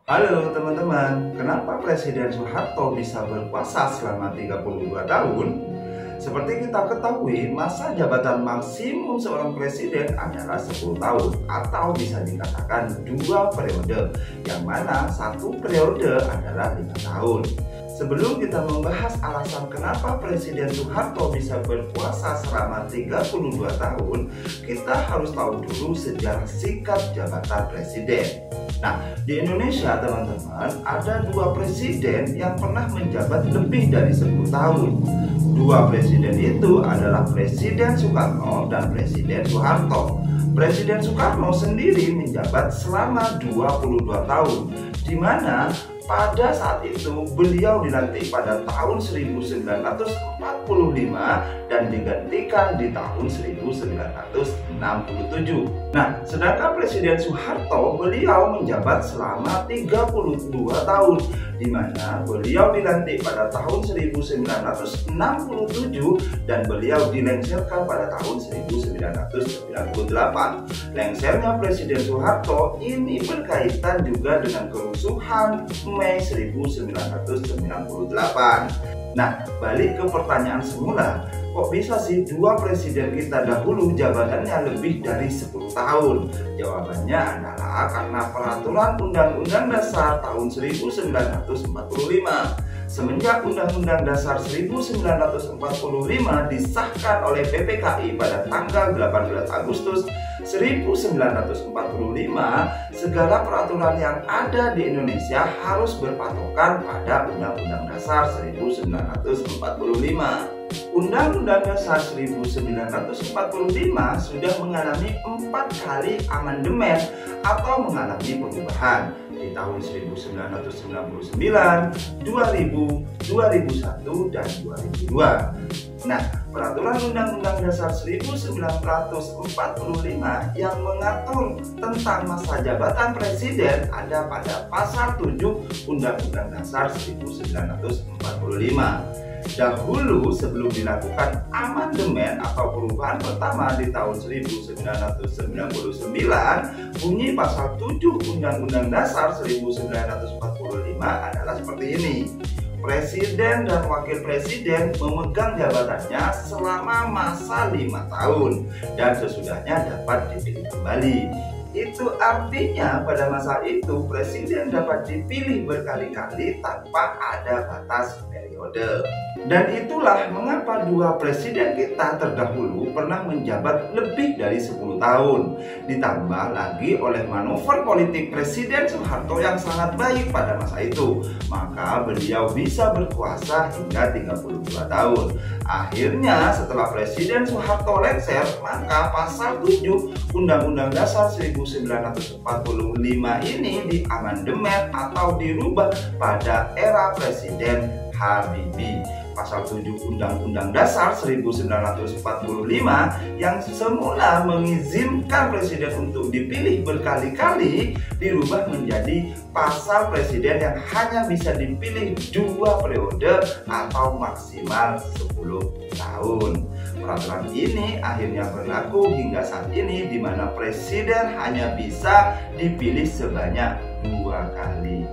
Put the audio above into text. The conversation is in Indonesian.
Halo teman-teman, kenapa Presiden Soeharto bisa berkuasa selama 32 tahun? Seperti kita ketahui, masa jabatan maksimum seorang presiden adalah 10 tahun atau bisa dikatakan 2 periode, yang mana 1 periode adalah 5 tahun. Sebelum kita membahas alasan kenapa Presiden Soeharto bisa berkuasa selama 32 tahun, kita harus tahu dulu sejarah singkat jabatan presiden. Nah, di Indonesia teman-teman, ada 2 presiden yang pernah menjabat lebih dari 10 tahun. 2 presiden itu adalah Presiden Soekarno dan Presiden Soeharto. Presiden Soekarno sendiri menjabat selama 22 tahun, di mana pada saat itu beliau dilantik pada tahun 1945 dan digantikan di tahun 1967. Nah, sedangkan Presiden Soeharto beliau menjabat selama 32 tahun, di mana beliau dilantik pada tahun 1967 dan beliau dilengserkan pada tahun 1998. Lengsernya Presiden Soeharto ini berkaitan juga dengan kerusuhan Mei 1998. Nah, balik ke pertanyaan semula, kok bisa sih 2 presiden kita dahulu jabatannya lebih dari 10 tahun? Jawabannya adalah karena peraturan Undang-Undang Dasar tahun 1945. Semenjak Undang-Undang Dasar 1945 disahkan oleh PPKI pada tanggal 18 Agustus 1945, segala peraturan yang ada di Indonesia harus berpatokan pada Undang-Undang Dasar 1945. Undang-Undang Dasar 1945 sudah mengalami 4 kali amandemen atau mengalami perubahan di tahun 1999, 2000, 2001, dan 2002. Nah, peraturan Undang-Undang Dasar 1945 yang mengatur tentang masa jabatan presiden ada pada pasal 7 Undang-Undang Dasar 1945. Dahulu sebelum dilakukan amandemen atau perubahan pertama di tahun 1999, bunyi pasal 7 Undang-Undang Dasar 1945 adalah seperti ini. Presiden dan wakil presiden memegang jabatannya selama masa 5 tahun dan sesudahnya dapat dipilih kembali. Itu artinya pada masa itu presiden dapat dipilih berkali-kali tanpa ada batas periode. Dan itulah mengapa 2 presiden kita terdahulu pernah menjabat lebih dari 10 tahun. Ditambah lagi oleh manuver politik Presiden Soeharto yang sangat baik pada masa itu, maka beliau bisa berkuasa hingga 32 tahun. Akhirnya setelah Presiden Soeharto lengser, maka pasal 7 Undang-Undang Dasar 1945 ini diamandemen atau dirubah pada era Presiden Habibie. Pasal 7 Undang-Undang Dasar 1945 yang semula mengizinkan presiden untuk dipilih berkali-kali dirubah menjadi pasal presiden yang hanya bisa dipilih 2 periode atau maksimal 10 tahun. Peraturan ini akhirnya berlaku hingga saat ini, di mana presiden hanya bisa dipilih sebanyak 2 kali.